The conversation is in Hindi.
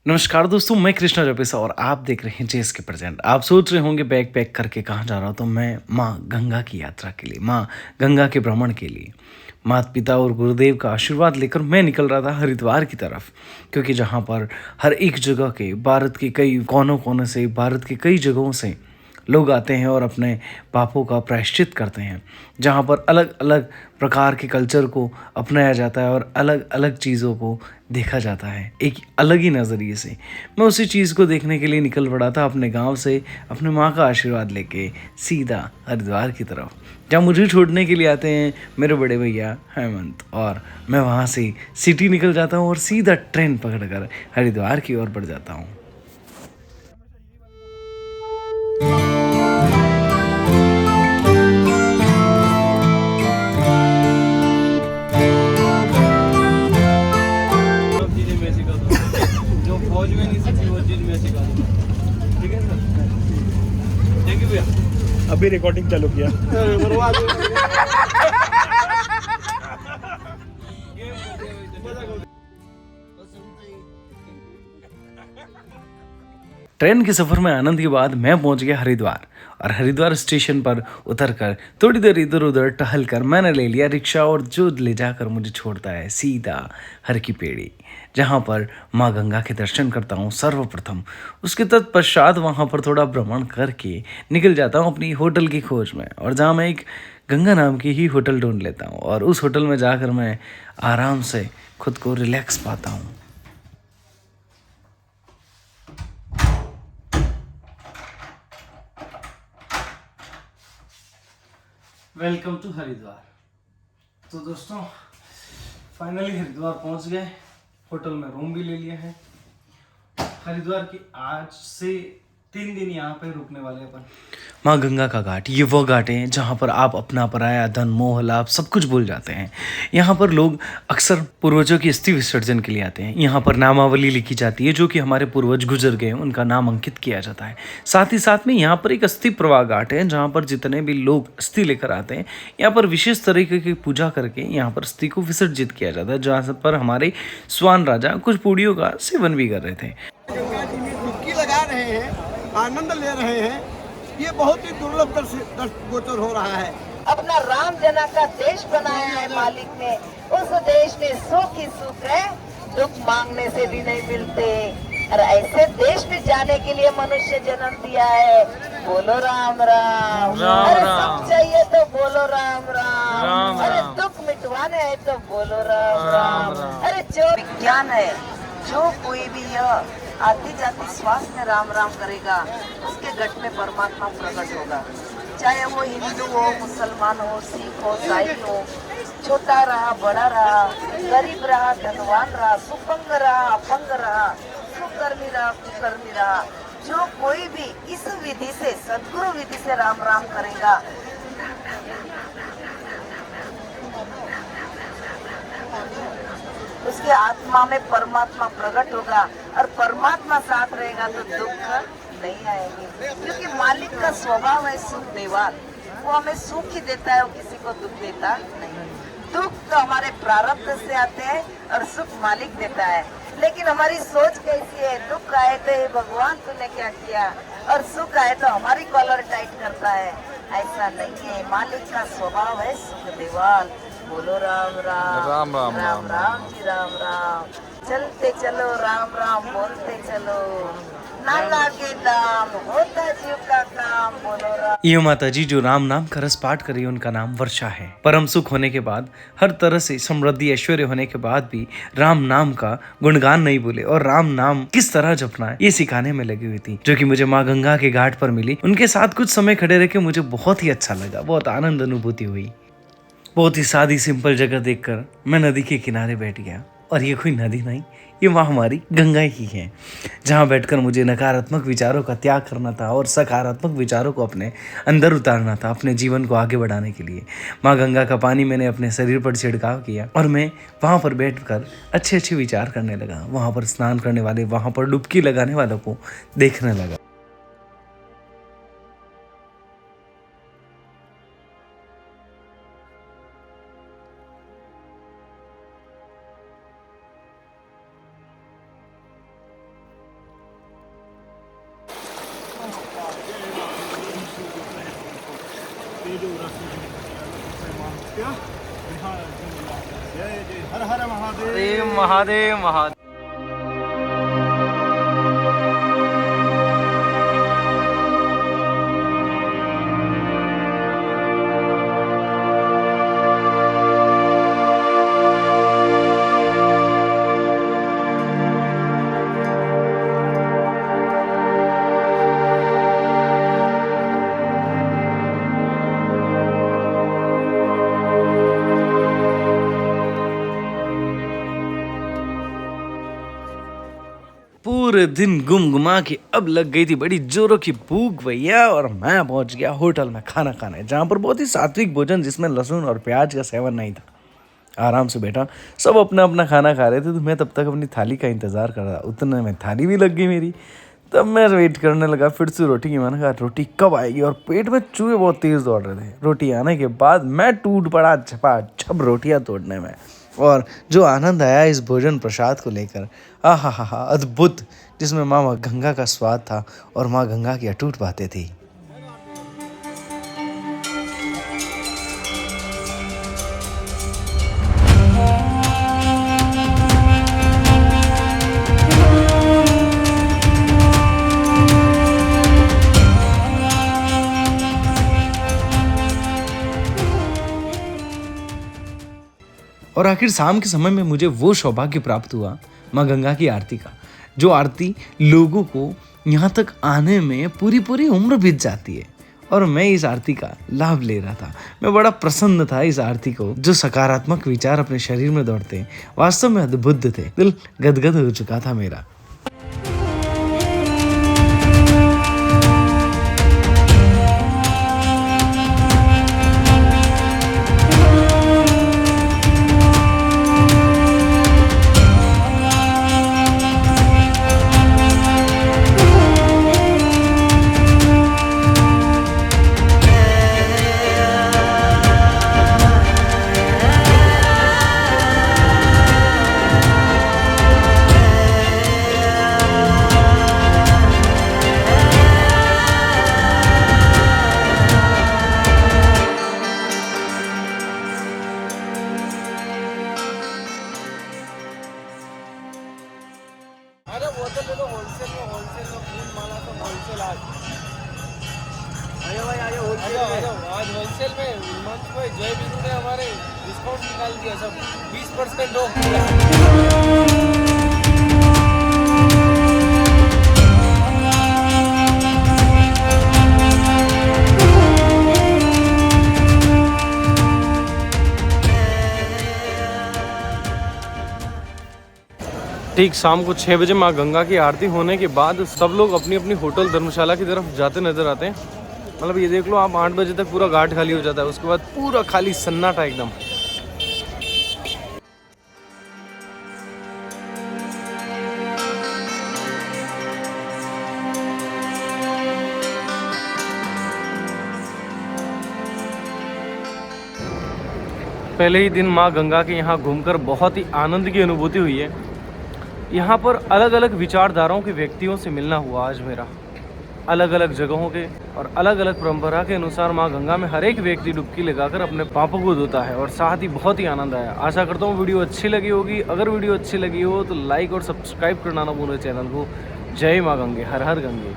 नमस्कार दोस्तों, मैं कृष्णा जपेसा और आप देख रहे हैं जेस के प्रेजेंट। आप सोच रहे होंगे बैग पैक करके कहाँ जा रहा हूँ, तो मैं माँ गंगा की यात्रा के लिए, माँ गंगा के भ्रमण के लिए, माता पिता और गुरुदेव का आशीर्वाद लेकर मैं निकल रहा था हरिद्वार की तरफ। क्योंकि जहाँ पर हर एक जगह के भारत के कई कोनों कोनों से, भारत के कई जगहों से लोग आते हैं और अपने पापों का प्रायश्चित करते हैं। जहाँ पर अलग अलग प्रकार के कल्चर को अपनाया जाता है और अलग अलग चीज़ों को देखा जाता है एक अलग ही नज़रिए से। मैं उसी चीज़ को देखने के लिए निकल पड़ा था अपने गांव से, अपने माँ का आशीर्वाद लेके सीधा हरिद्वार की तरफ, जहाँ मुझे छोड़ने के लिए आते हैं मेरे बड़े भैया हेमंत। और मैं वहाँ से सिटी निकल जाता हूँ और सीधा ट्रेन पकड़कर हरिद्वार की ओर बढ़ जाता हूँ। चीजें मैं सिखा दूँ जो फौज में नहीं सीखी वो चीज मैं सिखा दूँ। ठीक है सर, थैंक यू भैया। अभी रिकॉर्डिंग चालू किया। ट्रेन के सफ़र में आनंद के बाद मैं पहुंच गया हरिद्वार। और हरिद्वार स्टेशन पर उतरकर थोड़ी देर इधर उधर टहल कर मैंने ले लिया रिक्शा, और जो ले जाकर मुझे छोड़ता है सीधा हर की पेड़ी, जहाँ पर माँ गंगा के दर्शन करता हूँ सर्वप्रथम। उसके तत्पश्चात वहाँ पर थोड़ा भ्रमण करके निकल जाता हूँ अपनी होटल की खोज में, और जहाँ मैं एक गंगा नाम की ही होटल ढूंढ लेता हूँ। और उस होटल में जाकर मैं आराम से खुद को रिलैक्स पाता हूँ। Welcome to Haridwar. तो दोस्तों, फाइनली हरिद्वार पहुंच गए। होटल में रूम भी ले लिया है। हरिद्वार की आज से 3 दिन यहाँ पे रुकने वाले अपन। माँ गंगा का घाट, ये वो घाट है जहाँ पर आप अपना पराया धन मोह लाभ सब कुछ भूल जाते हैं। यहाँ पर लोग अक्सर पूर्वजों की अस्थि विसर्जन के लिए आते हैं। यहाँ पर नामावली लिखी जाती है, जो कि हमारे पूर्वज गुजर गए उनका नाम अंकित किया जाता है। साथ ही साथ में यहाँ पर एक अस्थि प्रवाह घाट है, जहाँ पर जितने भी लोग अस्थि लेकर आते हैं, यहाँ पर विशेष तरीके की पूजा करके यहाँ पर अस्थि को विसर्जित किया जाता है। जहाँ पर हमारे स्वान राजा कुछ पूड़ियों का सेवन भी कर रहे थे। गंगा जी में डुबकी लगा रहे हैं, आनंद ले रहे हैं। ये बहुत ही दुर्लभ गोचर हो रहा है। अपना राम जना का देश बनाया है मालिक ने। उस देश में सुख ही सुख है, दुख मांगने से भी नहीं मिलते। और ऐसे देश में जाने के लिए मनुष्य जन्म दिया है। बोलो राम राम, अरे सुख चाहिए तो बोलो राम राम, अरे दुख मिटवाने है तो बोलो राम राम। अरे जो विज्ञान है, जो कोई भी यह आती जाती श्वास में राम राम करेगा, उसके गट में परमात्मा प्रकट होगा। चाहे वो हिंदू हो, मुसलमान हो, सिख हो, ईसाई हो, छोटा रहा बड़ा रहा, गरीब रहा धनवान रहा, सुपंग रहा अपंग रहा, सुकर्मी रहा कुकर्मी रहा, जो कोई भी इस विधि से, सद्गुरु विधि से राम राम करेगा, उसके आत्मा में परमात्मा प्रकट होगा। और परमात्मा साथ रहेगा तो दुख नहीं आएंगे। क्योंकि मालिक का स्वभाव है सुख देवाल। वो हमें सुख ही देता है, वो किसी को दुख देता नहीं। दुख तो हमारे प्रारब्ध से आते हैं और सुख मालिक देता है। लेकिन हमारी सोच कैसी है, दुख आए तो हे भगवान तूने क्या किया, और सुख आए तो हमारी कॉलर टाइट करता है। ऐसा नहीं है, मालिक का स्वभाव है सुख देवाल। बोलो राम राम राम राम राम राम जी राम राम। चलते चलो राम राम बोलते चलो, ना लागे दाम होता जीव का काम। बोलो राम। ये माता जी जो राम नाम का रस पाठ कर रही है, उनका नाम वर्षा है। परम सुख होने के बाद, हर तरह से समृद्धि ऐश्वर्य होने के बाद भी राम नाम का गुणगान नहीं भूले और राम नाम किस तरह जपना है ये सिखाने में लगी हुई थी, जो कि मुझे माँ गंगा के घाट पर मिली। उनके साथ कुछ समय खड़े रह के मुझे बहुत ही अच्छा लगा, बहुत आनंद अनुभूति हुई। बहुत ही सादी सिंपल जगह देखकर मैं नदी के किनारे बैठ गया। और ये कोई नदी नहीं, ये वहाँ हमारी गंगा ही है, जहाँ बैठकर मुझे नकारात्मक विचारों का त्याग करना था और सकारात्मक विचारों को अपने अंदर उतारना था, अपने जीवन को आगे बढ़ाने के लिए। माँ गंगा का पानी मैंने अपने शरीर पर छिड़काव किया और मैं वहाँ पर बैठकर अच्छे अच्छे विचार करने लगा। वहाँ पर स्नान करने वाले, वहाँ पर डुबकी लगाने वालों को देखने लगा। हर हर महादेव। अरे महादेव महादेव। पूरे दिन गुमगुमा के अब लग गई थी बड़ी जोरों की भूख भैया, और मैं पहुंच गया होटल में खाना खाने, जहाँ पर बहुत ही सात्विक भोजन जिसमें लहसुन और प्याज का सेवन नहीं था। आराम से बैठा, सब अपना अपना खाना खा रहे थे, तो मैं तब तक अपनी थाली का इंतज़ार कर रहा। उतने में थाली भी लग गई मेरी। तब मैं वेट करने लगा फिर से रोटी की। मैंने कहा रोटी कब आएगी, और पेट में चूहे बहुत तेज़ दौड़ रहे थे। रोटी आने के बाद मैं टूट पड़ा छपाछप रोटियाँ तोड़ने में, और जो आनंद आया इस भोजन प्रसाद को लेकर, आहा अद्भुत, जिसमें माँ गंगा का स्वाद था और माँ गंगा की अटूट बातें थी। और आखिर शाम के समय में मुझे वो सौभाग्य प्राप्त हुआ माँ गंगा की आरती का, जो आरती लोगों को यहाँ तक आने में पूरी पूरी उम्र बीत जाती है, और मैं इस आरती का लाभ ले रहा था। मैं बड़ा प्रसन्न था इस आरती को, जो सकारात्मक विचार अपने शरीर में दौड़ते हैं वास्तव में अद्भुत थे। दिल गदगद हो चुका था मेरा। अरे वो तो ले लो होलसेल में फूल माला तो होलसेल आज। भाई आज होलसेल में मंच पे जय बिंदु ने हमारे डिस्काउंट निकाल दिया, सब 20% ऑफ। ठीक शाम को 6 बजे माँ गंगा की आरती होने के बाद सब लोग अपनी अपनी होटल धर्मशाला की तरफ जाते नजर आते हैं। मतलब ये देख लो आप, 8 बजे तक पूरा घाट खाली हो जाता है, उसके बाद पूरा खाली सन्नाटा एकदम। पहले ही दिन माँ गंगा के यहाँ घूमकर बहुत ही आनंद की अनुभूति हुई है। यहाँ पर अलग अलग विचारधाराओं के व्यक्तियों से मिलना हुआ आज मेरा, अलग अलग जगहों के और अलग अलग परंपरा के अनुसार माँ गंगा में हर एक व्यक्ति डुबकी लगाकर अपने पापों को धोता है, और साथ ही बहुत ही आनंद आया। आशा करता हूँ वीडियो अच्छी लगी होगी। अगर वीडियो अच्छी लगी हो तो लाइक और सब्सक्राइब करना ना भूलें चैनल को। जय माँ गंगे, हर हर गंगे।